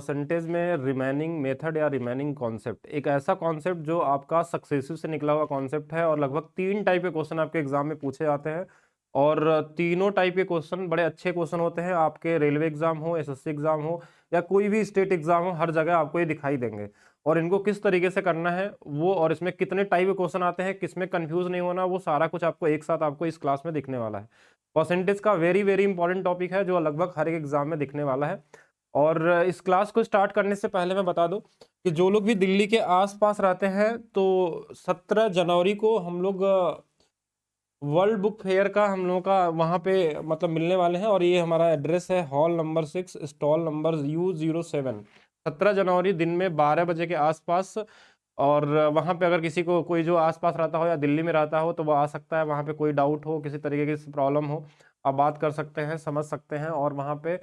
Percentage में remaining method या remaining concept एक ऐसा कॉन्सेप्ट जो आपका सक्सेसिव से निकला हुआ कॉन्सेप्ट है और लगभग 3 टाइप के क्वेश्चन आपके एग्जाम में पूछे जाते हैं और तीनों टाइप के क्वेश्चन बड़े अच्छे क्वेश्चन होते हैं। आपके रेलवे एग्जाम हो, एसएससी एग्जाम हो या कोई भी स्टेट एग्जाम हो, हर जगह आपको ये दिखाई देंगे। और इनको किस तरीके से करना है वो और इसमें कितने टाइप के क्वेश्चन आते हैं, किसमें कंफ्यूज नहीं होना, वो सारा कुछ आपको एक साथ आपको इस क्लास में दिखने वाला है। परसेंटेज का वेरी वेरी इंपॉर्टेंट टॉपिक है जो लगभग हर एक एग्जाम में दिखने वाला है। और इस क्लास को स्टार्ट करने से पहले मैं बता दूं कि जो लोग भी दिल्ली के आसपास रहते हैं तो 17 जनवरी को हम लोग वर्ल्ड बुक फेयर का हम लोगों का वहाँ पे मतलब मिलने वाले हैं। और ये हमारा एड्रेस है hall number 6 stall number U07। 17 जनवरी दिन में 12 बजे के आसपास। और वहाँ पे अगर किसी को कोई जो आसपास रहता हो या दिल्ली में रहता हो तो वो आ सकता है। वहाँ पे कोई डाउट हो, किसी तरीके की प्रॉब्लम हो, आप बात कर सकते हैं, समझ सकते हैं। और वहाँ पे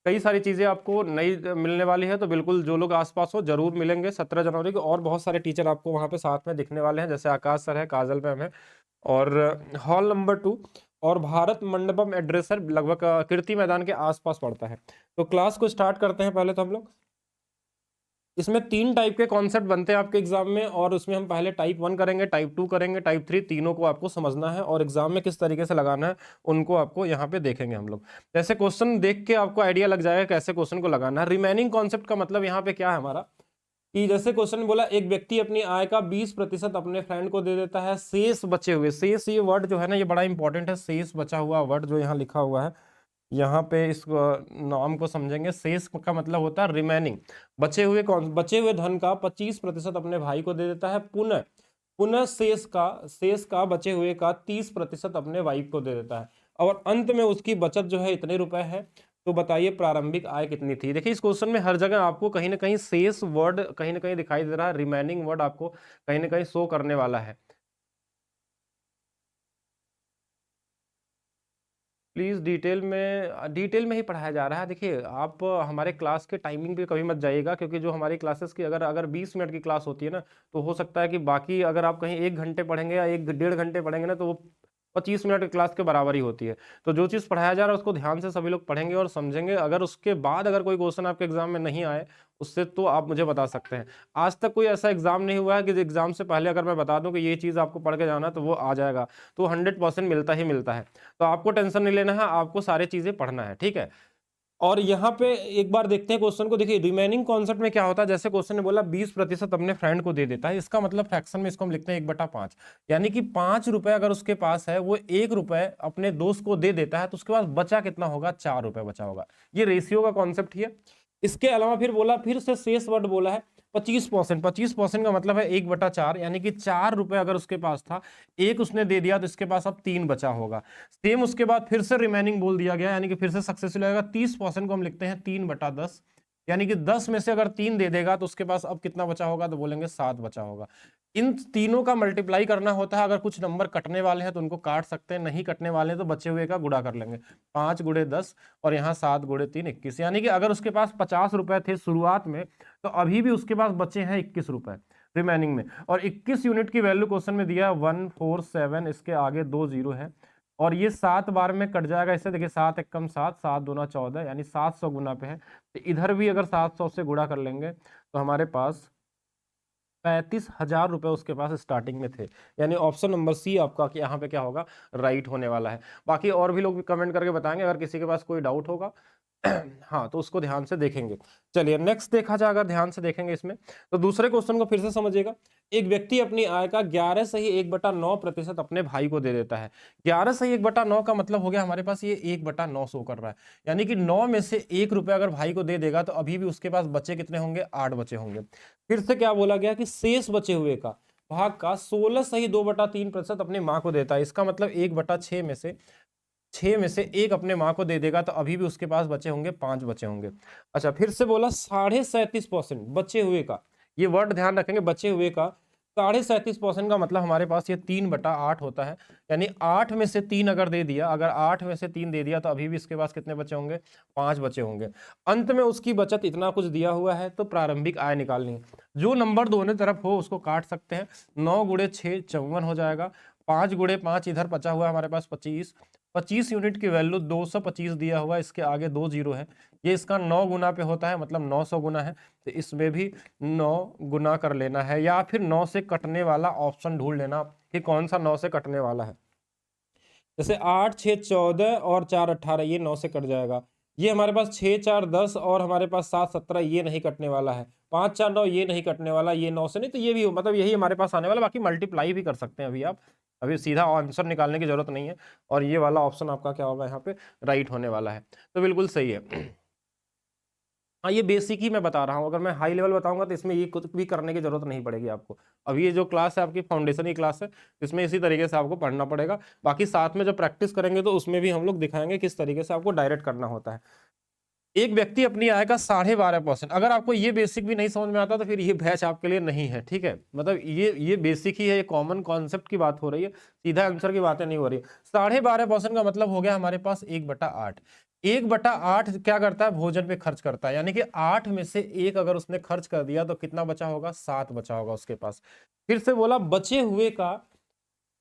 कई सारी चीज़ें आपको नई मिलने वाली है, तो बिल्कुल जो लोग आसपास हो जरूर मिलेंगे 17 जनवरी को। और बहुत सारे टीचर आपको वहाँ पे साथ में दिखने वाले हैं, जैसे आकाश सर है, काजल मैम है। और हॉल नंबर 2 और भारत मंडपम एड्रेस है, लगभग कीर्ति मैदान के आसपास पड़ता है। तो क्लास को स्टार्ट करते हैं। पहले तो हम लोग इसमें 3 टाइप के कॉन्सेप्ट बनते हैं आपके एग्जाम में, और उसमें हम पहले टाइप 1 करेंगे, टाइप 2 करेंगे, टाइप 3, तीनों को आपको समझना है और एग्जाम में किस तरीके से लगाना है उनको आपको यहाँ पे देखेंगे हम लोग। जैसे क्वेश्चन देख के आपको आइडिया लग जाएगा कैसे क्वेश्चन को लगाना है। रिमेनिंग कॉन्सेप्ट का मतलब यहाँ पे क्या है हमारा, कि जैसे क्वेश्चन बोला एक व्यक्ति अपनी आय का 20% अपने फ्रेंड को दे देता है, शेष बचे हुए, शेष ये वर्ड जो है ना ये बड़ा इंपॉर्टेंट है, शेष बचा हुआ वर्ड जो यहाँ लिखा हुआ है, यहाँ पे इस नाम को समझेंगे। शेष का मतलब होता है रिमेनिंग, बचे हुए धन का 25% अपने भाई को दे देता है, पुनः पुनः शेष का बचे हुए का 30% अपने वाइफ को दे देता है, और अंत में उसकी बचत जो है इतने रुपए है। तो बताइए प्रारंभिक आय कितनी थी। देखिए इस क्वेश्चन में हर जगह आपको कहीं ना कहीं शेष वर्ड कहीं ना कहीं दिखाई दे रहा है, रिमेनिंग वर्ड आपको कहीं ना कहीं शो करने वाला है। प्लीज़ डिटेल में ही पढ़ाया जा रहा है। देखिए आप हमारे क्लास के टाइमिंग पे कभी मत जाइएगा, क्योंकि जो हमारी क्लासेस की अगर अगर 20 मिनट की क्लास होती है ना, तो हो सकता है कि बाकी अगर आप कहीं 1 घंटे पढ़ेंगे या 1 डेढ़ घंटे पढ़ेंगे ना, तो वो 25 मिनट की क्लास के बराबर ही होती है। तो जो चीज़ पढ़ाया जा रहा है उसको ध्यान से सभी लोग पढ़ेंगे और समझेंगे। अगर उसके बाद अगर कोई क्वेश्चन आपके एग्जाम में नहीं आए उससे तो आप मुझे बता सकते हैं। आज तक कोई ऐसा एग्जाम नहीं हुआ है कि एग्जाम से पहले अगर मैं बता दूं कि ये चीज़ आपको पढ़ के जाना है तो वो आ जाएगा। तो 100% मिलता ही मिलता है। तो आपको टेंशन नहीं लेना है, आपको सारी चीजें पढ़ना है, ठीक है। और यहाँ पे एक बार देखते हैं क्वेश्चन को। देखिए रिमेनिंग कॉन्सेप्ट में क्या होता है, जैसे क्वेश्चन ने बोला 20% अपने फ्रेंड को दे देता है, इसका मतलब फ्रैक्शन में इसको हम लिखते हैं 1/5, यानी कि 5 रुपए अगर उसके पास है, वो 1 रुपए अपने दोस्त को दे देता है, तो उसके पास बचा कितना होगा, 4 रुपए बचा होगा। ये रेशियो का कॉन्सेप्ट ही है। इसके अलावा फिर बोला, फिर से शेष वर्ड बोला है 25%। 25% का मतलब है 1/4, यानी कि 4 रुपए अगर उसके पास था, एक उसने दे दिया तो इसके पास अब 3 बचा होगा। सेम उसके बाद फिर से रिमेनिंग बोल दिया गया, यानी कि फिर से सक्सेसफुल आएगा। 30% को हम लिखते हैं 3/10, यानी कि 10 में से अगर 3 दे देगा तो उसके पास अब कितना बचा होगा, तो बोलेंगे 7 बचा होगा। इन तीनों का मल्टीप्लाई करना होता है। अगर कुछ नंबर कटने वाले हैं तो उनको काट सकते हैं, नहीं कटने वाले हैं तो बचे हुए का गुणा कर लेंगे। 5 गुणे 10 और यहाँ 7 गुणे 3 21, यानी कि अगर उसके पास 50 रुपए थे शुरुआत में, तो अभी भी उसके पास बचे हैं 21 रुपए रिमेनिंग में। और 21 यूनिट की वैल्यू क्वेश्चन में दिया 147, इसके आगे 2 जीरो है। और ये 7 बार में कट जाएगा इससे। देखिए 7 एकम 7, 7 दूना 14, यानी 700 गुना पे है। तो इधर भी अगर 700 से गुणा कर लेंगे तो हमारे पास 35,000 रुपए उसके पास स्टार्टिंग में थे। यानी ऑप्शन नंबर सी आपका कि यहाँ पे क्या होगा, राइट होने वाला है। बाकी और भी लोग भी कमेंट करके बताएंगे अगर किसी के पास कोई डाउट होगा। हाँ तो उसको ध्यान से देखेंगे। चलिए नेक्स्ट देखा जाए, अगर ध्यान से देखेंगे इसमें, तो दूसरे क्वेश्चन को फिर से समझिएगा। एक व्यक्ति अपनी आय का 11/1/9% अपने भाई को दे देता है। 11/1/9 का मतलब हो गया हमारे पास ये 1/9 शो कर रहा है, यानी कि 9 में से 1 रुपया अगर भाई को दे देगा तो अभी भी उसके पास बचे कितने होंगे, 8 बचे होंगे। फिर से क्या बोला गया कि शेष बचे हुए का भाग का 16/2/3% अपनी माँ को देता है। इसका मतलब 1/6 में से 6 में से 1 अपने माँ को दे देगा तो अभी भी उसके पास बचे होंगे 5 बचे होंगे। अच्छा फिर से बोला 37.5% बचे हुए का, ये वर्ड ध्यान रखेंगे, बचे हुए का 37.5% का मतलब हमारे पास ये 3/8 होता है। यानी 8 में से 3 अगर दे दिया, अगर 8 में से 3 दे दिया तो अभी भी इसके पास कितने बचे होंगे, 5 बचे होंगे। अंत में उसकी बचत इतना कुछ दिया हुआ है, तो प्रारंभिक आय निकालनी है। जो नंबर दोनों तरफ हो उसको काट सकते हैं। 9 गुणे 6 54 हो जाएगा, 5 गुणे 5 इधर बचा हुआ है हमारे पास 25, 25 यूनिट की वैल्यू 225 दिया हुआ है, इसके आगे 2 जीरो है, ये इसका 9 गुना पे होता है, मतलब 900 गुना है, तो इसमें भी 9 गुना कर लेना है, या फिर 9 से कटने वाला ऑप्शन ढूंढ लेना कि कौन सा 9 से कटने वाला है। जैसे 8 6 14 और 4 18, ये 9 से कट जाएगा। ये हमारे पास 6 4 10 और हमारे पास 7 17, ये नहीं कटने वाला है। 5 4 9, ये नहीं कटने वाला, ये 9 से नहीं, तो ये भी मतलब यही हमारे पास आने वाला। बाकी मल्टीप्लाई भी कर सकते हैं अभी आप, अभी सीधा आंसर निकालने की जरूरत नहीं है। और ये वाला ऑप्शन आपका क्या होगा यहाँ पे, राइट होने वाला है, तो बिल्कुल सही है। हाँ, ये बेसिक ही मैं बता रहा हूँ, अगर मैं हाई लेवल बताऊंगा तो इसमें ये कुछ भी करने की जरूरत नहीं पड़ेगी आपको। अब ये जो क्लास है आपकी फाउंडेशन की क्लास है, इसमें इसी तरीके से आपको पढ़ना पड़ेगा। बाकी साथ में जब प्रैक्टिस करेंगे तो उसमें भी हम लोग दिखाएंगे किस तरीके से आपको डायरेक्ट करना होता है। एक व्यक्ति अपनी आय का 12.5%, अगर आपको ये बेसिक भी नहीं समझ में आता तो फिर ये बैच आपके लिए नहीं है, ठीक है। मतलब ये बेसिक ही है, ये कॉमन कॉन्सेप्ट की बात हो रही है, सीधा आंसर की बातें नहीं हो रही है। 12.5% का मतलब हो गया हमारे पास 1/8। 1/8 क्या करता है, भोजन पे खर्च करता है, यानी कि 8 में से 1 अगर उसने खर्च कर दिया तो कितना बचा होगा, 7 बचा होगा उसके पास। फिर से बोला बचे हुए का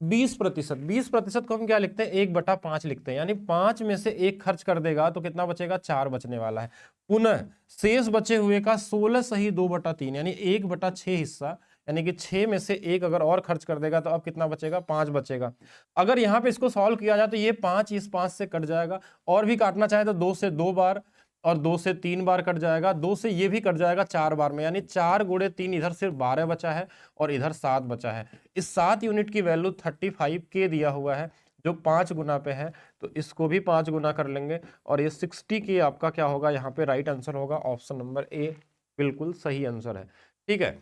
20%, 20% को हम क्या लिखते हैं, 1/5 लिखते हैं, यानी 5 में से 1 खर्च कर देगा तो कितना बचेगा, 4 बचने वाला है। पुनः शेष बचे हुए का 16 सही 2/3, यानी 1/6 हिस्सा, यानी कि 6 में से 1 अगर और खर्च कर देगा तो अब कितना बचेगा, 5 बचेगा। अगर यहाँ पे इसको सॉल्व किया जाए तो ये 5 इस 5 से कट जाएगा, और भी काटना चाहे तो 2 से 2 बार और 2 से 3 बार कट जाएगा, 2 से ये भी कट जाएगा 4 बार में, यानी 4 गुणे 3, इधर सिर्फ 12 बचा है और इधर 7 बचा है। इस 7 यूनिट की वैल्यू 35K दिया हुआ है, जो 5 गुना पे है, तो इसको भी 5 गुना कर लेंगे और ये 60K आपका क्या होगा, यहाँ पे राइट आंसर होगा, ऑप्शन नंबर ए बिल्कुल सही आंसर है, ठीक है।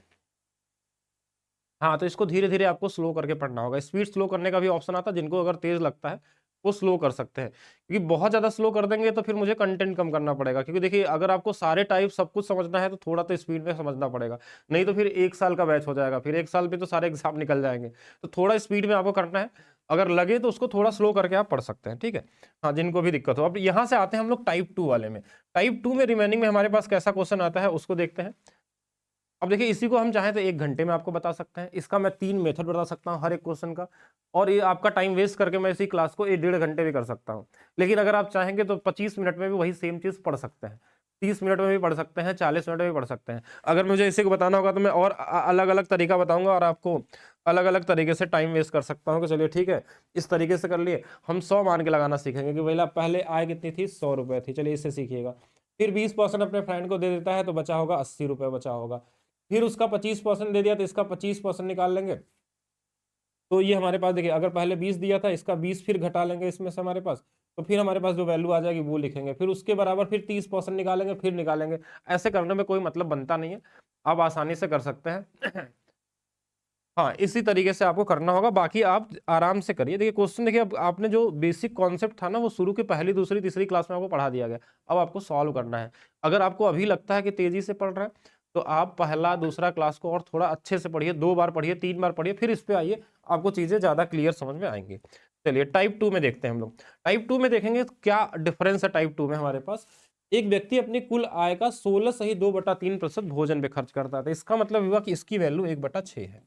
हाँ, तो इसको धीरे धीरे आपको स्लो करके पढ़ना होगा, स्पीड स्लो करने का भी ऑप्शन आता है, जिनको अगर तेज लगता है वो स्लो कर सकते हैं, क्योंकि बहुत ज्यादा स्लो कर देंगे तो फिर मुझे कंटेंट कम करना पड़ेगा, क्योंकि देखिए अगर आपको सारे टाइप सब कुछ समझना है तो थोड़ा तो स्पीड में समझना पड़ेगा, नहीं तो फिर 1 साल का बैच हो जाएगा, फिर 1 साल में तो सारे एग्जाम निकल जाएंगे। तो थोड़ा स्पीड में आपको करना है, अगर लगे तो उसको थोड़ा स्लो करके आप पढ़ सकते हैं, ठीक है। हाँ, जिनको भी दिक्कत हो। अब यहाँ से आते हैं हम लोग टाइप 2 वाले में। टाइप 2 में रिमेनिंग में हमारे पास कैसा क्वेश्चन आता है उसको देखते हैं। अब देखिए इसी को हम चाहें तो 1 घंटे में आपको बता सकते हैं, इसका मैं 3 मेथड बता सकता हूँ हर एक क्वेश्चन का, और ये आपका टाइम वेस्ट करके मैं इसी क्लास को 1 डेढ़ घंटे भी कर सकता हूँ। लेकिन अगर आप चाहेंगे तो 25 मिनट में भी वही सेम चीज पढ़ सकते हैं, 30 मिनट में भी पढ़ सकते हैं, 40 मिनट में भी पढ़ सकते हैं। अगर मुझे इसी को बताना होगा तो मैं और अलग अलग तरीका बताऊंगा और आपको अलग अलग तरीके से टाइम वेस्ट कर सकता हूँ कि चलिए ठीक है, इस तरीके से कर लिए। हम 100 मान के लगाना सीखेंगे कि भैया पहले आय कितनी थी, 100 रुपए थी, चलिए इससे सीखिएगा। फिर 20% अपने फ्रेंड को दे देता है तो बचा होगा 80 रुपए बचा होगा। फिर उसका 25% दे दिया तो इसका 25% निकाल लेंगे, तो ये हमारे पास देखिए अगर पहले 20 दिया था, इसका 20 फिर घटा लेंगे इसमें से हमारे पास, तो फिर हमारे पास जो वैल्यू आ जाएगी वो लिखेंगे, फिर उसके बराबर फिर 30% निकालेंगे, फिर निकालेंगे। ऐसे करने में कोई मतलब बनता नहीं है, आप आसानी से कर सकते हैं। हाँ, इसी तरीके से आपको करना होगा, बाकी आप आराम से करिए। देखिए क्वेश्चन देखिए, अब आपने जो बेसिक कॉन्सेप्ट था ना वो शुरू के पहली दूसरी तीसरी क्लास में आपको पढ़ा दिया गया, अब आपको सॉल्व करना है। अगर आपको अभी लगता है कि तेजी से पढ़ रहे हैं तो आप पहला दूसरा क्लास को और थोड़ा अच्छे से पढ़िए, 2 बार पढ़िए, 3 बार पढ़िए, फिर इस पे आइए, आपको चीजें ज्यादा क्लियर समझ में आएंगी। चलिए टाइप 2 में देखते हैं हम लोग। टाइप 2 में देखेंगे क्या डिफरेंस है। टाइप 2 में हमारे पास एक व्यक्ति अपनी कुल आय का 16 सही 2/3% भोजन पे खर्च करता था, इसका मतलब हुआ कि इसकी वैल्यू 1/6 है।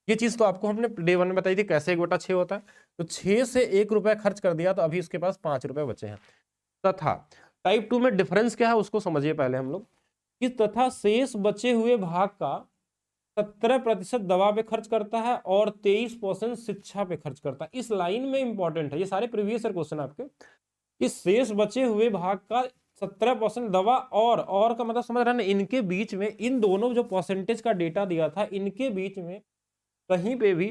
ये चीज तो आपको हमने डे 1 में बताई थी कैसे 1/6 होता है, तो 6 से 1 रुपया खर्च कर दिया तो अभी इसके पास 5 रुपए बचे हैं। तथा टाइप 2 में डिफरेंस क्या है उसको समझिए पहले हम लोग, कि तथा शेष बचे हुए भाग का 17% दवा पे खर्च करता है और 23% शिक्षा पे खर्च करता है। इस लाइन में इंपॉर्टेंट है, ये सारे प्रीवियस ईयर क्वेश्चन आपके, कि शेष बचे हुए भाग का 17% दवा और का मतलब समझ रहे हैं ना, इनके बीच में इन दोनों जो परसेंटेज का डेटा दिया था इनके बीच में कहीं पे भी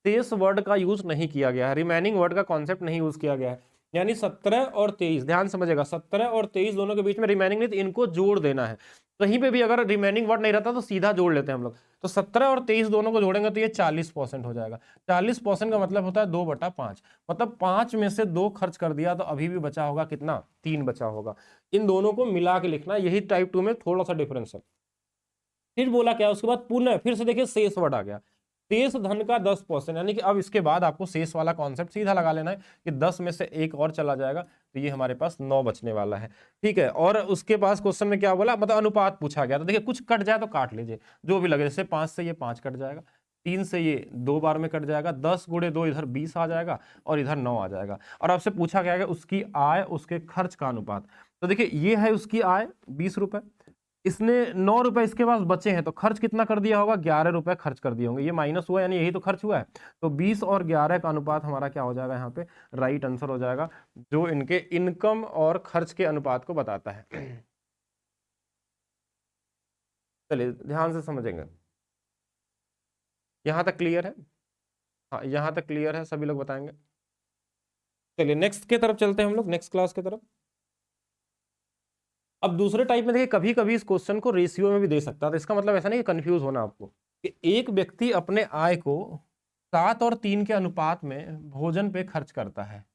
शेष वर्ड का यूज नहीं किया गया है, रिमेनिंग वर्ड का कॉन्सेप्ट नहीं यूज किया गया है। यानी 17 और 23, ध्यान समझिएगा, 17 और 23 दोनों के बीच में रिमेनिंग नहीं, तो इनको जोड़ देना है। कहीं पे भी अगर रिमेनिंग वर्ड नहीं रहता तो सीधा जोड़ लेते हैं हम लोग, तो 17 और 23 दोनों को जोड़ेंगे तो ये 40% हो जाएगा। 40% का मतलब होता है 2/5, मतलब 5 में से 2 खर्च कर दिया तो अभी भी बचा होगा कितना, 3 बचा होगा। इन दोनों को मिला के लिखना, यही टाइप 2 में थोड़ा सा डिफरेंस है। फिर बोला क्या, उसके बाद पुनः फिर से देखिए शेष वर्ड आ गया, शेष धन का 10%, यानी कि अब इसके बाद आपको शेष वाला कॉन्सेप्ट सीधा लगा लेना है कि 10 में से 1 और चला जाएगा तो ये हमारे पास 9 बचने वाला है, ठीक है। और उसके पास क्वेश्चन में क्या बोला, मतलब अनुपात पूछा गया, तो देखिए कुछ कट जाए तो काट लीजिए जो भी लगे, जैसे 5 से ये 5 कट जाएगा, 3 से ये 2 बार में कट जाएगा, 10 गुणे 2 इधर 20 आ जाएगा और इधर 9 आ जाएगा। और आपसे पूछा गया है उसकी आय उसके खर्च का अनुपात। तो देखिए ये है उसकी आय 20 रुपए, इसने 9 रुपए इसके पास बचे हैं, तो खर्च कितना कर दिया होगा, 11 रुपए खर्च कर दिए होंगे। ये माइनस हुआ यानी यही तो खर्च हुआ है। तो 20 और 11 का अनुपात हमारा क्या हो जाएगा, यहाँ पे राइट आंसर हो जाएगा, जो इनके इनकम और खर्च के अनुपात को बताता है। चलिए ध्यान से समझेंगे, यहां तक क्लियर है? हाँ यहां तक क्लियर है, सभी लोग बताएंगे। चलिए नेक्स्ट की तरफ चलते हैं हम लोग, नेक्स्ट क्लास की तरफ। अब दूसरे टाइप में देखिए, कभी कभी इस क्वेश्चन को रेशियो में भी दे सकता है, तो इसका मतलब ऐसा नहीं कि कंफ्यूज होना आपको, कि एक व्यक्ति अपने आय को 7 और 3 के अनुपात में भोजन पे खर्च करता है।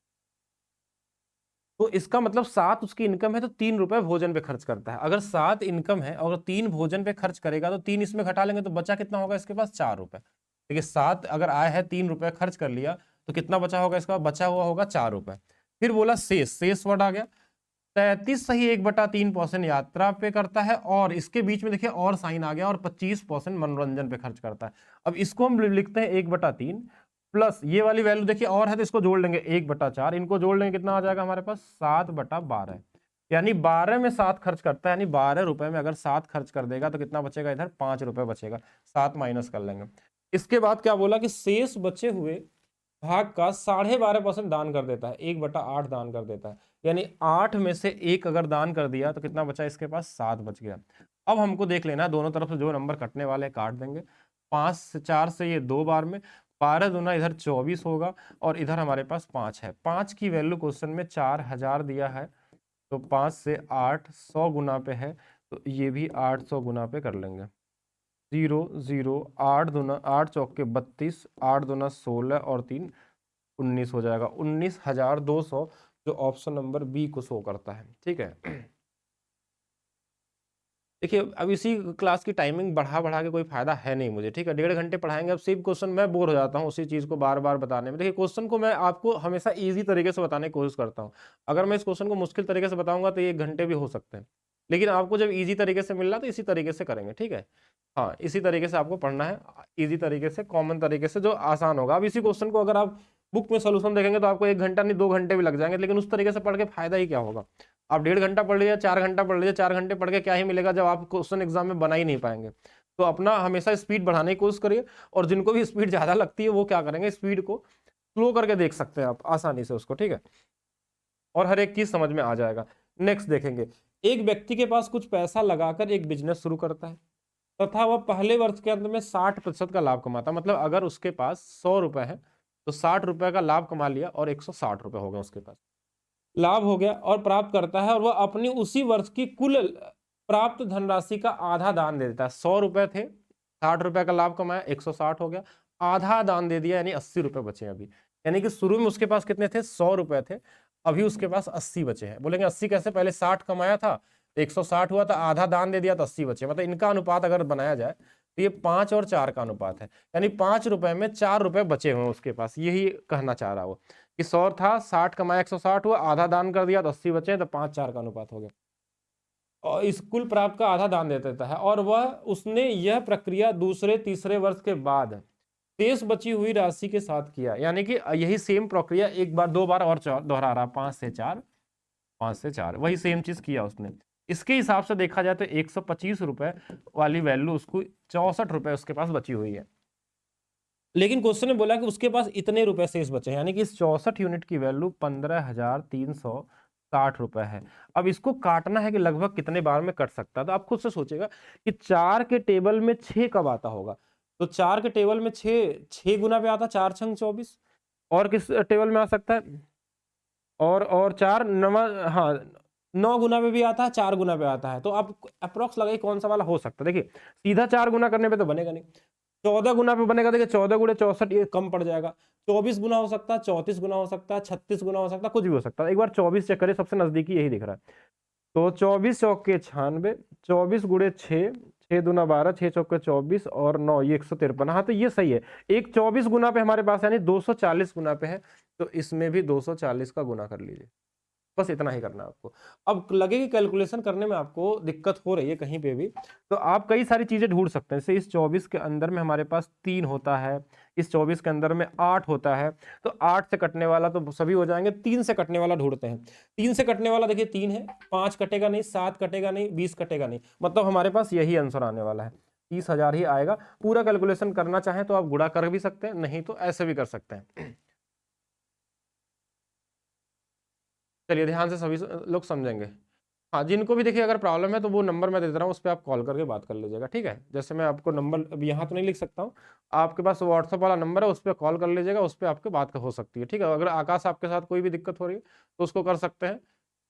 तो इसका मतलब 7 उसकी इनकम है तो 3 रुपए भोजन पे खर्च करता है। अगर 7 इनकम है और 3 भोजन पे खर्च करेगा तो 3 इसमें घटा लेंगे तो बचा कितना होगा इसके पास, 4 रुपए। देखिए 7 अगर आय है, 3 रुपए खर्च कर लिया तो कितना बचा होगा, इसका बचा हुआ होगा 4 रुपए। फिर बोला शेष, शेष वर्ड आ गया, 33 सही 1/3% यात्रा पे करता है, और इसके बीच में देखिए और साइन आ गया, और 25% मनोरंजन पे खर्च करता है। अब इसको हम लिखते हैं 1/3 प्लस ये वाली वैल्यू देखिए और है तो इसको जोड़ लेंगे 1/4, इनको जोड़ लेंगे कितना आ जाएगा हमारे पास 7/12, यानी 12 में 7 खर्च करता है, यानी 12 रुपए में अगर 7 खर्च कर देगा तो कितना बचेगा, इधर 5 रुपए बचेगा, 7 माइनस कर लेंगे। इसके बाद क्या बोला कि शेष बचे हुए भाग का 12.5% दान कर देता है, 1/8 दान कर देता है, यानी 8 में से 1 अगर दान कर दिया तो कितना बचा इसके पास, 7 बच गया। अब हमको देख लेना दोनों तरफ से जो नंबर कटने वाले हैं काट देंगे, 5 से 4 से ये 2 बार में, 12 दूना इधर 24 होगा, और इधर हमारे पास 5 है। 5 की वैल्यू क्वेश्चन में 4000 दिया है, तो 5 से 8 100 गुना पे है, तो ये भी 800 गुना पे कर लेंगे। 0 0 8 दूना 8 चौक के 32, 8 दूना 16 और 3 19 हो जाएगा, 19,200, जो ऑप्शन नंबर बी को शो करता है। ठीक है, देखिए अब इसी क्लास की टाइमिंग बढ़ा बढ़ा के कोई फायदा है नहीं मुझे, ठीक है, 1.5 घंटे पढ़ाएंगे, अब सेम क्वेश्चन मैं बोर हो जाता हूँ उसी चीज को बार बार बताने में। देखिए क्वेश्चन को मैं आपको हमेशा इजी तरीके से बताने की कोशिश करता हूँ, अगर मैं इस क्वेश्चन को मुश्किल तरीके से बताऊंगा तो ये 1 घंटे भी हो सकते हैं, लेकिन आपको जब इजी तरीके से मिल रहा तो इसी तरीके से करेंगे, ठीक है। हाँ इसी तरीके से आपको पढ़ना है, इजी तरीके से, कॉमन तरीके से, जो आसान होगा। अब इसी क्वेश्चन को अगर आप बुक में सोल्यूशन देखेंगे तो आपको 1 घंटा नहीं 2 घंटे भी लग जाएंगे, लेकिन उस तरीके से पढ़ के फायदा ही क्या होगा। आप 1.5 घंटा पढ़ लीजिए, 4 घंटा पढ़ लीजिए, 4 घंटे पढ़ के क्या ही मिलेगा जब आप क्वेश्चन एग्जाम में बना ही नहीं पाएंगे। तो अपना हमेशा स्पीड बढ़ाने की कोशिश करिए, और जिनको भी स्पीड ज्यादा लगती है वो क्या करेंगे, स्पीड को स्लो करके देख सकते हैं आप आसानी से उसको, ठीक है, और हर एक चीज समझ में आ जाएगा। नेक्स्ट देखेंगे, एक व्यक्ति के पास कुछ पैसा लगाकर एक बिजनेस शुरू करता है तथा वह पहले वर्ष के अंत में 60% का लाभ कमाता, मतलब अगर उसके पास 100 रुपए है तो 60 रुपए का लाभ कमा लिया और 160 रुपए हो गए उसके पास, लाभ हो गया और प्राप्त करता है, और वह अपनी उसी वर्ष की कुल प्राप्त धनराशि का आधा दान दे देता है। 100 रुपए थे, 60 रुपए का लाभ कमाया, 160 हो गया, आधा दान दे दिया, यानी 80 रुपए बचे अभी। यानी कि शुरू में उसके पास कितने थे, 100 रुपए थे, अभी उसके पास 80 बचे हैं। बोलेंगे 80 कैसे, पहले 60 कमाया था, 160 हुआ, तो आधा दान दे दिया तो 80 बचे। मतलब इनका अनुपात अगर बनाया जाए तो ये 5 और 4 का अनुपात है, यानी 5 रुपए में 4 रुपए बचे हुए उसके पास, यही कहना चाह रहा वो कि 100 था, 60 कमाया, 160 हुआ, आधा दान कर दिया तो 80 बचे, तो 5-4 का अनुपात हो गया, और इस कुल प्राप्त का आधा दान दे देता है। और वह उसने यह प्रक्रिया दूसरे तीसरे वर्ष के बाद शेष बची हुई राशि के साथ किया, यानी कि यही सेम प्रक्रिया एक बार 2 बार और दोहरा रहा, 5 से 4, 5 से 4, वही सेम चीज किया उसने। इसके हिसाब से देखा जाए तो 125 रुपए वाली वैल्यू उसको 64 रुपए उसके पास बची हुई है, लेकिन क्वेश्चन ने बोला कि उसके पास इतने रुपए शेष बचे हैं, यानी कि इस 64 यूनिट की वैल्यू 15,360 रुपए है। अब इसको काटना है कि लगभग कितने बार में कट सकता है, तो आप खुद से सोचेगा कि 4 के टेबल में 6 कब आता होगा, तो 4 के टेबल में 6 गुना पे आता, 4 छंग 24, और किस टेबल में आ सकता है, और 4 नवा, हाँ 9 गुना पे भी आता है, 4 गुना पे आता है, तो आप अप्रोक्स लगाइए कौन सा वाला हो सकता है। देखिए सीधा 4 गुना करने पे तो बनेगा नहीं, 14 गुना पे बनेगा, देखिए 14 गुणे 64 ये कम पड़ जाएगा, 24 गुना हो सकता है, 34 गुना हो सकता है, 36 गुना हो सकता है, कुछ भी हो सकता है। एक बार 24 चेक करें, सबसे नजदीकी यही दिख रहा है, तो 24 चौक के 96, 24 गुणे 6, 6 दूना 12, 6 चौक के 24 और 9 ये 153, हाँ तो ये सही है। एक 24 गुना पे हमारे पास यानी 240 गुना पे है, तो इसमें भी 240 का गुना कर लीजिए, बस इतना ही करना है आपको। अब लगे कि कैलकुलेशन करने में आपको दिक्कत हो रही है कहीं पे भी, तो आप कई सारी चीजें ढूंढ सकते हैं। जैसे इस 24 के अंदर में हमारे पास 3 होता है, इस 24 के अंदर में 8 होता है, तो 8 से कटने वाला तो सभी हो जाएंगे, 3 से कटने वाला ढूंढते हैं। 3 से कटने वाला देखिए 3 है, 5 कटेगा नहीं, 7 कटेगा नहीं, 20 कटेगा नहीं, मतलब हमारे पास यही आंसर आने वाला है, 30,000 ही आएगा। पूरा कैलकुलेशन करना चाहें तो आप गुणा कर भी सकते हैं, नहीं तो ऐसे भी कर सकते हैं। चलिए ध्यान से सभी लोग समझेंगे। हाँ, जिनको भी देखिए अगर प्रॉब्लम है तो वो नंबर मैं दे दे रहा हूँ, उस पर आप कॉल करके बात कर लीजिएगा, ठीक है। जैसे मैं आपको नंबर अब यहाँ तो नहीं लिख सकता हूँ, आपके पास व्हाट्सएप वाला नंबर है, उस पर कॉल कर लीजिएगा, उस पर आपकी बात हो सकती है, ठीक है। अगर आकाश आपके साथ कोई भी दिक्कत हो रही है तो उसको कर सकते हैं।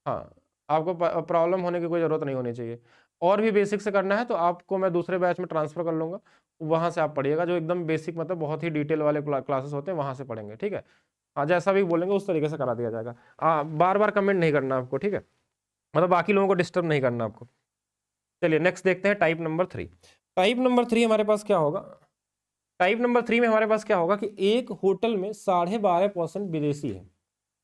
हाँ, आपको प्रॉब्लम होने की कोई ज़रूरत नहीं होनी चाहिए। और भी बेसिक से करना है तो आपको मैं दूसरे बैच में ट्रांसफ़र कर लूँगा, वहाँ से आप पढ़िएगा, जो एकदम बेसिक मतलब बहुत ही डिटेल वाले क्लासेस होते हैं, वहाँ से पढ़ेंगे, ठीक है। हाँ, जैसा भी बोलेंगे उस तरीके से करा दिया जाएगा। बार बार कमेंट नहीं करना आपको, ठीक है, मतलब बाकी लोगों को डिस्टर्ब नहीं करना आपको। चलिए नेक्स्ट देखते हैं टाइप नंबर 3। टाइप नंबर 3 हमारे पास क्या होगा, टाइप नंबर 3 में हमारे पास क्या होगा कि एक होटल में 12.5% विदेशी है,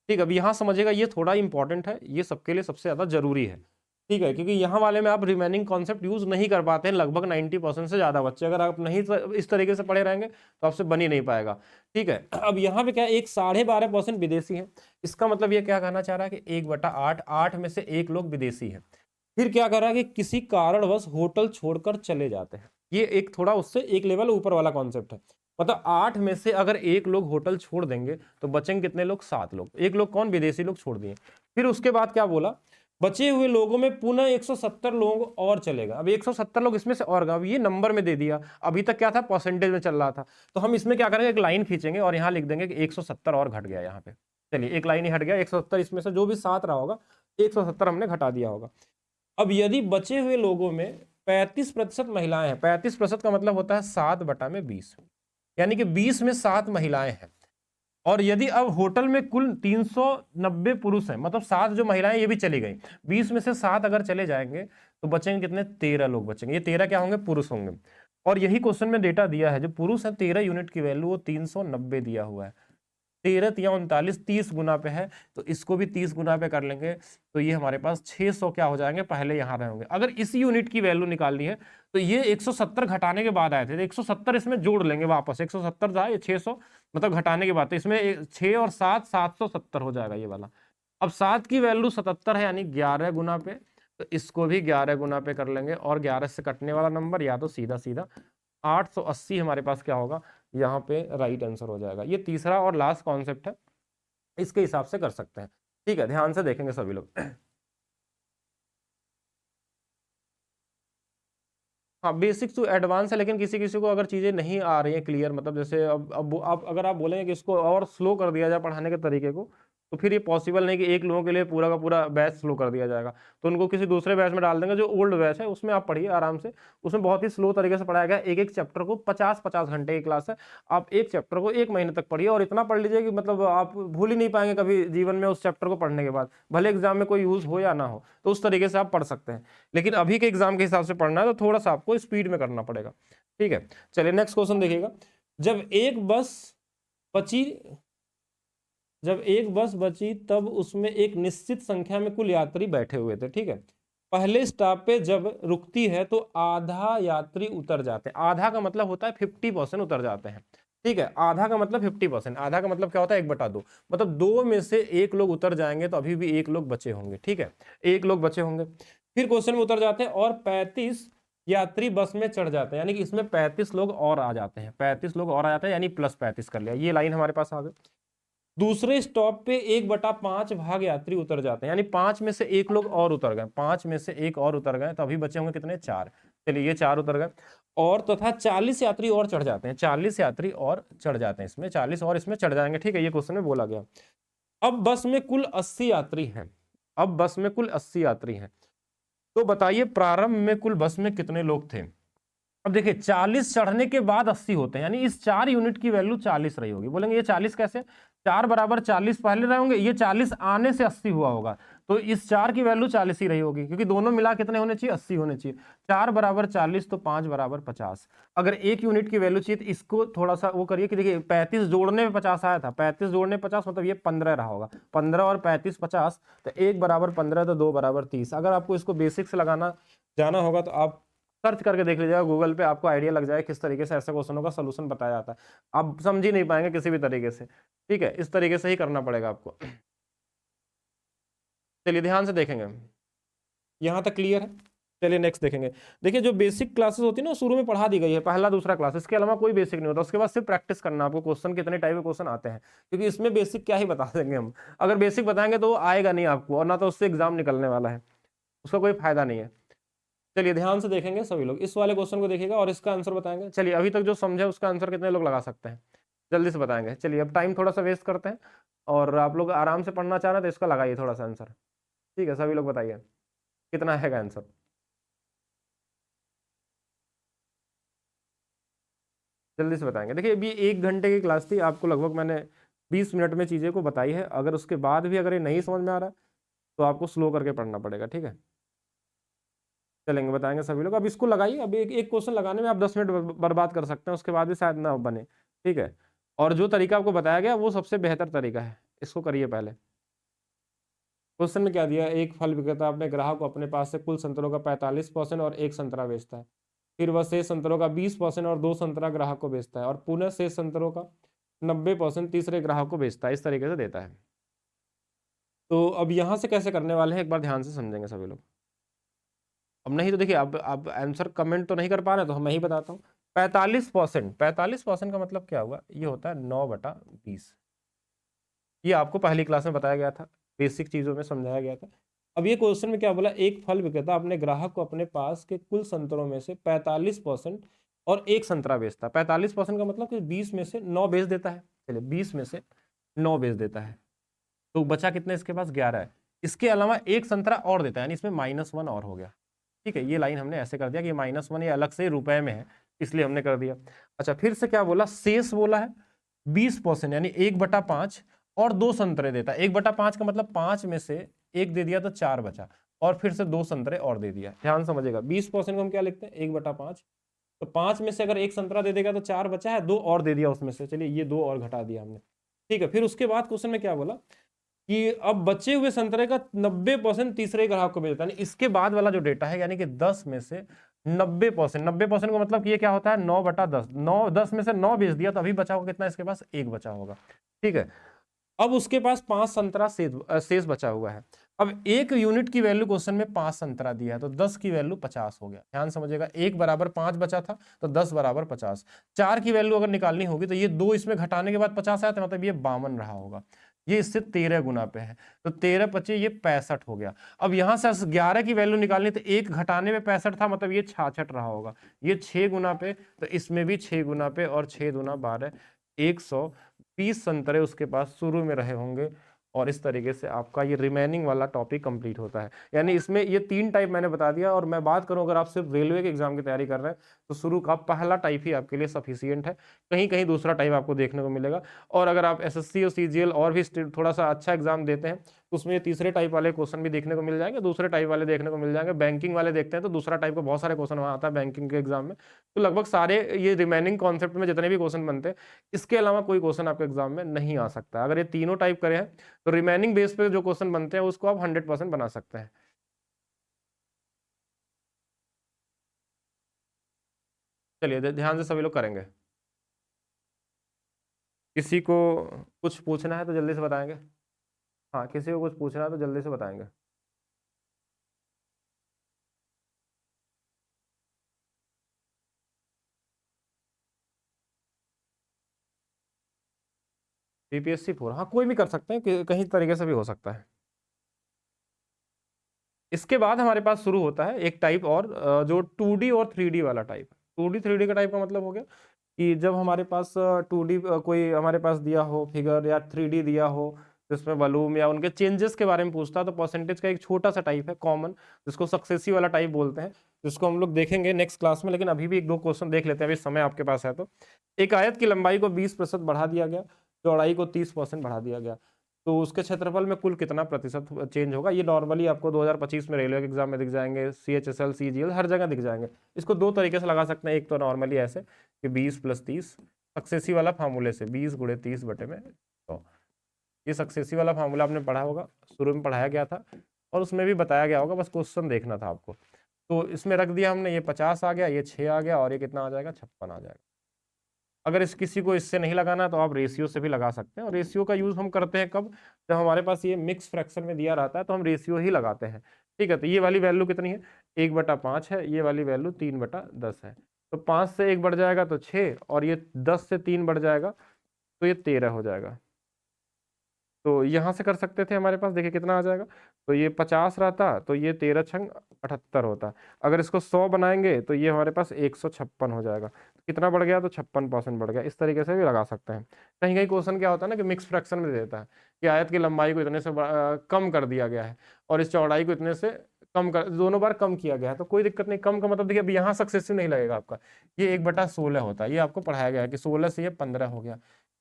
ठीक है। अब यहाँ समझिएगा, ये थोड़ा इंपॉर्टेंट है, ये सबके लिए सबसे ज़्यादा जरूरी है, ठीक है, क्योंकि यहाँ वाले में आप रिमेनिंग कॉन्सेप्ट यूज नहीं कर पाते हैं लगभग 90% से ज़्यादा बच्चे। अगर आप नहीं इस तरीके से पढ़े रहेंगे तो आपसे बन ही नहीं पाएगा, ठीक है। अब यहाँ पे क्या है, एक 12.5% विदेशी है, इसका मतलब ये क्या कहना चाह रहा है कि 1/8, 8 में से 1 लोग विदेशी है। फिर क्या कर रहा है कि किसी कारणवश होटल छोड़कर चले जाते हैं, ये एक थोड़ा उससे एक लेवल ऊपर वाला कॉन्सेप्ट है। मतलब 8 में से अगर 1 लोग होटल छोड़ देंगे तो बचेंगे कितने लोग, 7 लोग। 1 लोग कौन, विदेशी लोग छोड़ दिए। फिर उसके बाद क्या बोला, बचे हुए लोगों में पुनः 170 लोग और चलेगा। अब 170 लोग इसमें से और, अब ये नंबर में दे दिया, अभी तक क्या था, परसेंटेज में चल रहा था, तो हम इसमें क्या करेंगे, एक लाइन खींचेंगे और यहाँ लिख देंगे कि 170 और घट गया यहाँ पे। चलिए एक लाइन ही हट गया, 170 इसमें से जो भी 7 रहा होगा 170 हमने घटा दिया होगा। अब यदि बचे हुए लोगों में 35% महिलाएं हैं, 35% का मतलब होता है 7/20, यानी कि 20 में 7 महिलाएं हैं। और यदि अब होटल में कुल 390 पुरुष हैं, मतलब 7 जो महिलाएं ये भी चली गई, 20 में से 7 अगर चले जाएंगे तो बचेंगे कितने, 13 लोग बचेंगे। ये 13 क्या होंगे, पुरुष होंगे। और यही क्वेश्चन में डेटा दिया है, जो पुरुष है 13 यूनिट की वैल्यू वो 390 दिया हुआ है। 13 या 39 30 गुना पे है, तो इसको भी 30 गुना पे कर लेंगे तो ये हमारे पास 600 क्या हो जाएंगे, पहले यहाँ रहेंगे। अगर इस यूनिट की वैल्यू निकालनी है तो ये 170 घटाने के बाद आए थे, तो 170 इसमें जोड़ लेंगे वापस, 170 था ये 600 मतलब घटाने के बाद, तो इसमें 6 और 7 770 हो जाएगा ये वाला। अब 7 की वैल्यू 77 है, यानी 11 गुना पे, तो इसको भी 11 गुना पे कर लेंगे, और 11 से कटने वाला नंबर या तो सीधा सीधा 880 हमारे पास क्या होगा, यहाँ पे राइट आंसर हो जाएगा। ये तीसरा और लास्ट कॉन्सेप्ट है, इसके हिसाब से कर सकते हैं, ठीक है। ध्यान से देखेंगे सभी लोग। हाँ, बेसिक टू एडवांस है, लेकिन किसी किसी को अगर चीज़ें नहीं आ रही हैं क्लियर, मतलब जैसे अब आप अगर आप बोलेंगे कि इसको और स्लो कर दिया जाए पढ़ाने के तरीके को, तो फिर ये पॉसिबल नहीं कि एक लोगों के लिए पूरा का पूरा बैच स्लो कर दिया जाएगा, तो उनको किसी दूसरे बैच में डाल देंगे, जो ओल्ड बैच है उसमें आप पढ़िए आराम से। उसमें बहुत ही स्लो तरीके से पढ़ाया गया, एक एक चैप्टर को 50-50 घंटे की क्लास है, आप एक चैप्टर को 1 महीने तक पढ़िए, और इतना पढ़ लीजिए कि मतलब आप भूल ही नहीं पाएंगे कभी जीवन में उस चैप्टर को पढ़ने के बाद, भले एग्जाम में कोई यूज हो या ना हो, तो उस तरीके से आप पढ़ सकते हैं। लेकिन अभी के एग्जाम के हिसाब से पढ़ना है तो थोड़ा सा आपको स्पीड में करना पड़ेगा, ठीक है। चलिए नेक्स्ट क्वेश्चन देखिएगा, जब एक बस बची जब एक बस बची तब उसमें एक निश्चित संख्या में कुल यात्री बैठे हुए थे, ठीक है। पहले स्टॉप पे जब रुकती है तो आधा यात्री उतर जाते हैं, आधा का मतलब होता है 50% उतर जाते हैं, ठीक है। आधा का मतलब 50%, आधा का मतलब क्या होता है 1/2, मतलब 2 में से 1 लोग उतर जाएंगे तो अभी भी 1 लोग बचे होंगे, ठीक है, 1 लोग बचे होंगे। फिर क्वेश्चन में उतर जाते हैं और 35 यात्री बस में चढ़ जाते हैं, यानी कि इसमें 35 लोग और आ जाते हैं, 35 लोग और आ जाते हैं, यानी +35 कर लिया, ये लाइन हमारे पास आ गई। दूसरे स्टॉप पे 1/5 भाग यात्री उतर जाते हैं, यानी 5 में से 1 लोग और उतर गए, 5 में से 1 और उतर गए, तो अभी बचे होंगे कितने, 4। चलिए ये 4 उतर गए, और तथा 40 यात्री और चढ़ जाते हैं, 40 यात्री और चढ़ जाते हैं, इसमें 40 और इसमें चढ़ जाएंगे, ठीक है, ये क्वेश्चन में बोला गया। अब बस में कुल 80 यात्री हैं, अब बस में कुल 80 यात्री हैं, तो बताइए प्रारंभ में कुल बस में कितने लोग थे। अब देखिए 40 चढ़ने के बाद 80 होते हैं, यानी इस 4 यूनिट की वैल्यू 40 रही होगी। बोलेंगे ये 40 कैसे, 4 बराबर 40 पहले रहे होंगे, ये 40 आने से 80 हुआ होगा, तो इस 4 की वैल्यू 40 ही रही होगी, क्योंकि दोनों मिला कितने होने चाहिए, 80 होने चाहिए। 4 बराबर 40 तो 5 बराबर 50। अगर 1 यूनिट की वैल्यू चाहिए तो इसको थोड़ा सा वो करिए कि देखिए 35 जोड़ने में 50 आया था, 35 जोड़ने 50 मतलब ये 15 रहा होगा, 15 और 35 50, तो 1 बराबर 15 तो 2 बराबर 30। अगर आपको इसको बेसिक से लगाना जाना होगा तो आप सर्च करके देख लीजिएगा गूगल पे, आपको आइडिया लग जाए किस तरीके से ऐसे क्वेश्चनों का सोल्यूशन बताया जाता है। आप समझ ही नहीं पाएंगे किसी भी तरीके से, ठीक है, इस तरीके से ही करना पड़ेगा आपको। चलिए ध्यान से देखेंगे, यहां तक क्लियर है। चलिए नेक्स्ट देखेंगे। देखिए जो बेसिक क्लासेस होती है ना शुरू में पढ़ा दी गई है, पहला दूसरा क्लास, इसके अलावा कोई बेसिक नहीं होता। उसके बाद सिर्फ प्रैक्टिस करना आपको, क्वेश्चन कितने टाइप के क्वेश्चन आते हैं, क्योंकि इसमें बेसिक क्या ही बता देंगे हम। अगर बेसिक बताएंगे तो आएगा नहीं आपको, और ना तो उससे एग्जाम निकलने वाला है, उसका कोई फायदा नहीं है। चलिए ध्यान से देखेंगे सभी लोग, इस वाले क्वेश्चन को देखिएगा और इसका आंसर बताएंगे। चलिए अभी तक जो समझे उसका आंसर कितने लोग लगा सकते हैं, जल्दी से बताएंगे। चलिए अब टाइम थोड़ा सा वेस्ट करते हैं, और आप लोग आराम से पढ़ना चाह रहे हैं तो इसका लगाइए थोड़ा सा आंसर। ठीक है, सभी लोग बताइए कितना है आंसर। जल्दी से बताएंगे। देखिए अभी 1 घंटे की क्लास थी, आपको लगभग मैंने 20 मिनट में चीज़ें को बताई है। अगर उसके बाद भी अगर ये नहीं समझ में आ रहा तो आपको स्लो करके पढ़ना पड़ेगा, ठीक है। चलेंगे, बताएंगे सभी लोग। अब इसको लगाइए, अब एक एक क्वेश्चन लगाने में आप 10 मिनट बर्बाद कर सकते हैं, उसके बाद भी शायद ना बने, ठीक है। और जो तरीका आपको बताया गया वो सबसे बेहतर तरीका है, इसको करिए पहले। क्वेश्चन में क्या दिया, एक फल विक्रेता अपने ग्राहक को अपने पास से कुल संतरों का 45% और 1 संतरा बेचता है। फिर वह शेष संतरों का 20% और 2 संतरा ग्राहक को बेचता है, और पुनः शेष संतरों का 90% तीसरे ग्राहक को बेचता है। इस तरीके से देता है। तो अब यहाँ से कैसे करने वाले हैं एक बार ध्यान से समझेंगे सभी लोग। अब नहीं तो देखिए, अब आंसर कमेंट तो नहीं कर पा रहे, तो मैं ही बताता हूँ। 45% का मतलब क्या हुआ, ये होता है 9/20। ये आपको पहली क्लास में बताया गया था, बेसिक चीजों में समझाया गया था। अब ये क्वेश्चन में क्या बोला, एक फल विक्रेता अपने ग्राहक को अपने पास के कुल संतरों में से 45% और 1 संतरा बेचता है। 45% का मतलब कि 20 में से 9 बेच देता है। चलिए 20 में से 9 बेच देता है, तो बचा कितने, इसके पास 11 है। इसके अलावा 1 संतरा और देता है, यानी इसमें -1 और हो गया। ठीक है, ये लाइन हमने ऐसे कर दिया कि -1 ये अलग से रुपए में है, इसलिए हमने कर दिया। अच्छा फिर से क्या बोला, शेष बोला है 20%, यानी 1/5 और 2 संतरे देता है। 1/5 का मतलब 5 में से 1 दे दिया तो 4 बचा, और फिर से 2 संतरे और दे दिया। ध्यान समझिएगा, 20% को हम क्या लिखते हैं, 1/5, तो 5 में से अगर 1 संतरा दे देगा तो 4 बचा है, 2 और दे दिया उसमें से। चलिए ये 2 और घटा दिया हमने, ठीक है। फिर उसके बाद क्वेश्चन में क्या बोला कि अब बचे हुए संतरे का 90% तीसरे ग्राहक को बेचता है। इसके बाद वाला जो डेटा है, यानी कि 10 में से 90%, 90% का मतलब कि ये क्या होता है, 9/10। 10 में से 9 बेच दिया तो अभी बचा होगा कितना, इसके पास 1 बचा होगा, ठीक है। अब उसके पास 5 संतरा शेष बचा हुआ है। अब 1 यूनिट की वैल्यू क्वेश्चन में 5 संतरा दिया है, तो 10 की वैल्यू 50 हो गया। ध्यान समझिएगा, 1 बराबर 5 बचा था तो 10 बराबर 50। 4 की वैल्यू अगर निकालनी होगी तो ये 2 इसमें घटाने के बाद 50 आया, तो मतलब ये 52 रहा होगा। ये इससे 13 गुना पे है, तो 13 × 5 ये 65 हो गया। अब यहां से 11 की वैल्यू निकालनी, तो 1 घटाने में 65 था, मतलब ये 66 रहा होगा। ये 6 गुना पे, तो इसमें भी 6 गुना पे, और 6 दूना 12, 120 संतरे उसके पास शुरू में रहे होंगे। और इस तरीके से आपका ये रिमेनिंग वाला टॉपिक कंप्लीट होता है। यानी इसमें ये 3 टाइप मैंने बता दिया। और मैं बात करूं, अगर आप सिर्फ रेलवे के एग्जाम की तैयारी कर रहे हैं तो शुरू का पहला टाइप ही आपके लिए सफिशियंट है, कहीं कहीं दूसरा टाइप आपको देखने को मिलेगा। और अगर आप एसएससी और सीजीएल और भी थोड़ा सा अच्छा एग्जाम देते हैं तो उसमें ये तीसरे टाइप वाले क्वेश्चन भी देखने को मिल जाएंगे, दूसरे टाइप वाले देखने को मिल जाएंगे। बैंकिंग वाले देखते हैं तो दूसरा टाइप का बहुत सारे क्वेश्चन वहाँ आता है बैंकिंग के एग्जाम में। तो लगभग सारे ये रिमेनिंग कॉन्सेप्ट में जितने भी क्वेश्चन बनते हैं, इसके अलावा कोई क्वेश्चन आपके एग्जाम में नहीं आ सकता। अगर ये तीनों टाइप करे हैं तो रिमेनिंग बेस पे जो क्वेश्चन बनते हैं उसको आप 100% बना सकते हैं। चलिए ध्यान से सभी लोग करेंगे। किसी को कुछ पूछना है तो जल्दी से बताएंगे। हाँ, किसी को कुछ पूछना है तो जल्दी से बताएंगे। बीपीएससी 4, हाँ कोई भी कर सकते हैं, कहीं तरीके से भी हो सकता है। इसके बाद हमारे पास शुरू होता है एक टाइप और, जो 2D और 3D वाला टाइप। 2D 3D का टाइप का मतलब हो गया कि जब हमारे पास 2D कोई हमारे पास दिया हो फिगर, या 3D दिया हो जिसमें वॉल्यूम या उनके चेंजेस के बारे में पूछता है, तो परसेंटेज का एक छोटा सा टाइप है कॉमन, जिसको सक्सेसिव वाला टाइप बोलते हैं, जिसको हम लोग देखेंगे नेक्स्ट क्लास में। लेकिन अभी भी 1-2 क्वेश्चन देख लेते हैं, अभी समय आपके पास है तो। एक आयत की लंबाई को 20% बढ़ा दिया गया, चौड़ाई को 30% बढ़ा दिया गया, तो उसके क्षेत्रफल में कुल कितना प्रतिशत चेंज होगा। ये नॉर्मली आपको 2025 में रेलवे के एग्जाम में दिख जाएंगे, CHSL CGL हर जगह दिख जाएंगे। इसको दो तरीके से लगा सकते हैं, एक तो नॉर्मली ऐसे कि 20 + 30 सक्सेसिव वाला फार्मूले से 20 × 30 बटे में। तो ये सक्सेसिव वाला फार्मूला आपने पढ़ा होगा, शुरू में पढ़ाया गया था और उसमें भी बताया गया होगा, बस क्वेश्चन देखना था आपको। तो इसमें रख दिया हमने, ये 50 आ गया, ये 6 आ गया और ये कितना आ जाएगा 56 आ जाएगा। अगर किसी को इससे नहीं लगाना तो आप रेशियो से भी लगा सकते हैं, और रेशियो का यूज हम करते हैं कब, जब हमारे पास ये मिक्स फ्रैक्शन में दिया रहता है तो हम रेशियो ही लगाते हैं। ठीक है, तो ये वाली वैल्यू कितनी है 1/5 है, ये वाली वैल्यू 3/10 है। तो 5 से 1 बढ़ जाएगा तो 6, और ये 10 से 3 बढ़ जाएगा तो ये 13 हो जाएगा। तो यहाँ से कर सकते थे, हमारे पास देखिए कितना आ जाएगा, तो ये 50 रहता तो ये 13 छंग 78 होता। अगर इसको 100 बनाएंगे तो ये हमारे पास 156 हो जाएगा। कितना बढ़ गया, तो 56% बढ़ गया। इस तरीके से भी लगा सकते हैं। कहीं कहीं क्वेश्चन क्या होता है ना कि मिक्स फ्रैक्शन में देता है कि आयत की लंबाई को इतने से कम कर दिया गया है और इस चौड़ाई को इतने से कम कर, दोनों बार कम किया गया है, तो कोई दिक्कत नहीं। कम का मतलब देखिए अब यहाँ सक्सेसिव नहीं लगेगा आपका, ये 1/16 होता है, ये आपको पढ़ाया गया है कि 16 से ये 15 हो गया।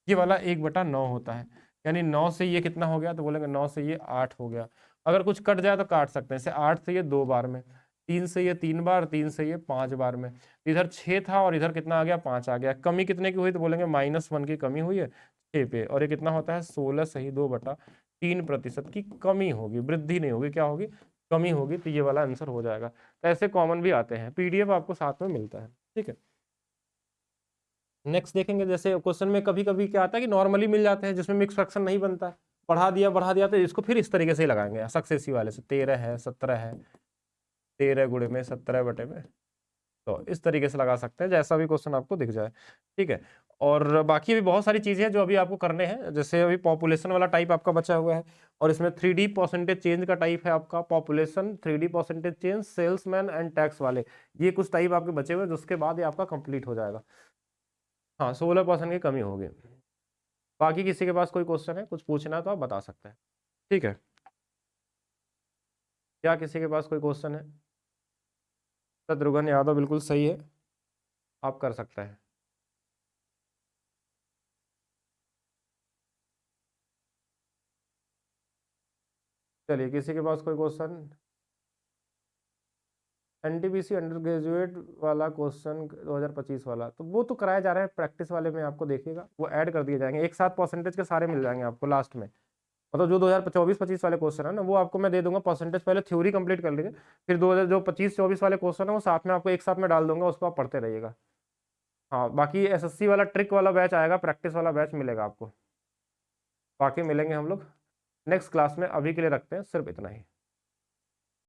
ये वाला 1/9 होता है, यानी 9 से ये कितना हो गया, तो बोलेंगे 9 से ये 8 हो गया। अगर कुछ कट जाए तो काट सकते हैं, जैसे 8 से ये 2 बार में, 3 से ये 3 बार, 3 से ये 5 बार में। इधर 6 था और इधर कितना आ गया 5 आ गया। कमी कितने की हुई, तो बोलेंगे -1 की कमी हुई है 6 पे, और ये कितना होता है 16 सही 2/3% की कमी होगी, वृद्धि नहीं होगी, क्या होगी कमी होगी। तो ये वाला आंसर हो जाएगा। तो ऐसे कॉमन भी आते हैं, PDF आपको साथ में मिलता है। ठीक है, नेक्स्ट देखेंगे, जैसे क्वेश्चन में कभी कभी क्या आता है कि नॉर्मली मिल जाते हैं जिसमें मिक्स फ्रैक्शन नहीं बनता है, बढ़ा दिया तो इसको फिर इस तरीके से ही लगाएंगे सक्सेसिव वाले से। 13 है, 17 है, 13 गुणे में 17 बटे में, तो इस तरीके से लगा सकते हैं, जैसा भी क्वेश्चन आपको दिख जाए। ठीक है, और बाकी भी बहुत सारी चीजें हैं जो अभी आपको करने हैं। जैसे अभी पॉपुलेशन वाला टाइप आपका बचा हुआ है, और इसमें 3D परसेंटेज चेंज का टाइप है आपका, population, 3D percentage change, salesman and tax वाले, ये कुछ टाइप आपके बचे हुए हैं, जिसके बाद ये आपका कंप्लीट हो जाएगा। हाँ, 16% की कमी होगी। बाकी किसी के पास कोई क्वेश्चन है, कुछ पूछना है तो आप बता सकते हैं। ठीक है, क्या किसी के पास कोई क्वेश्चन है? शत्रुघ्न यादव बिल्कुल सही है, आप कर सकते हैं। चलिए, किसी के पास कोई क्वेश्चन? NTPC अंडर ग्रेजुएट वाला क्वेश्चन 2025 वाला, तो वो तो कराया जा रहा है प्रैक्टिस वाले में, आपको देखिएगा वो ऐड कर दिए जाएंगे, एक साथ परसेंटेज के सारे मिल जाएंगे आपको लास्ट में। मतलब जो 2024-25 वाले क्वेश्चन है ना, वो आपको मैं दे दूंगा परसेंटेज, पहले थ्योरी कंप्लीट कर लीजिए, फिर 2000 जो 25-24 वाले क्वेश्चन है वो साथ में आपको एक साथ में डाल दूंगा, उसको आप पढ़ते रहिएगा। हाँ, बाकी SSC वाला ट्रिक वाला बैच आएगा, प्रैक्टिस वाला बैच मिलेगा आपको। बाकी मिलेंगे हम लोग नेक्स्ट क्लास में, अभी के लिए रखते हैं सिर्फ इतना ही।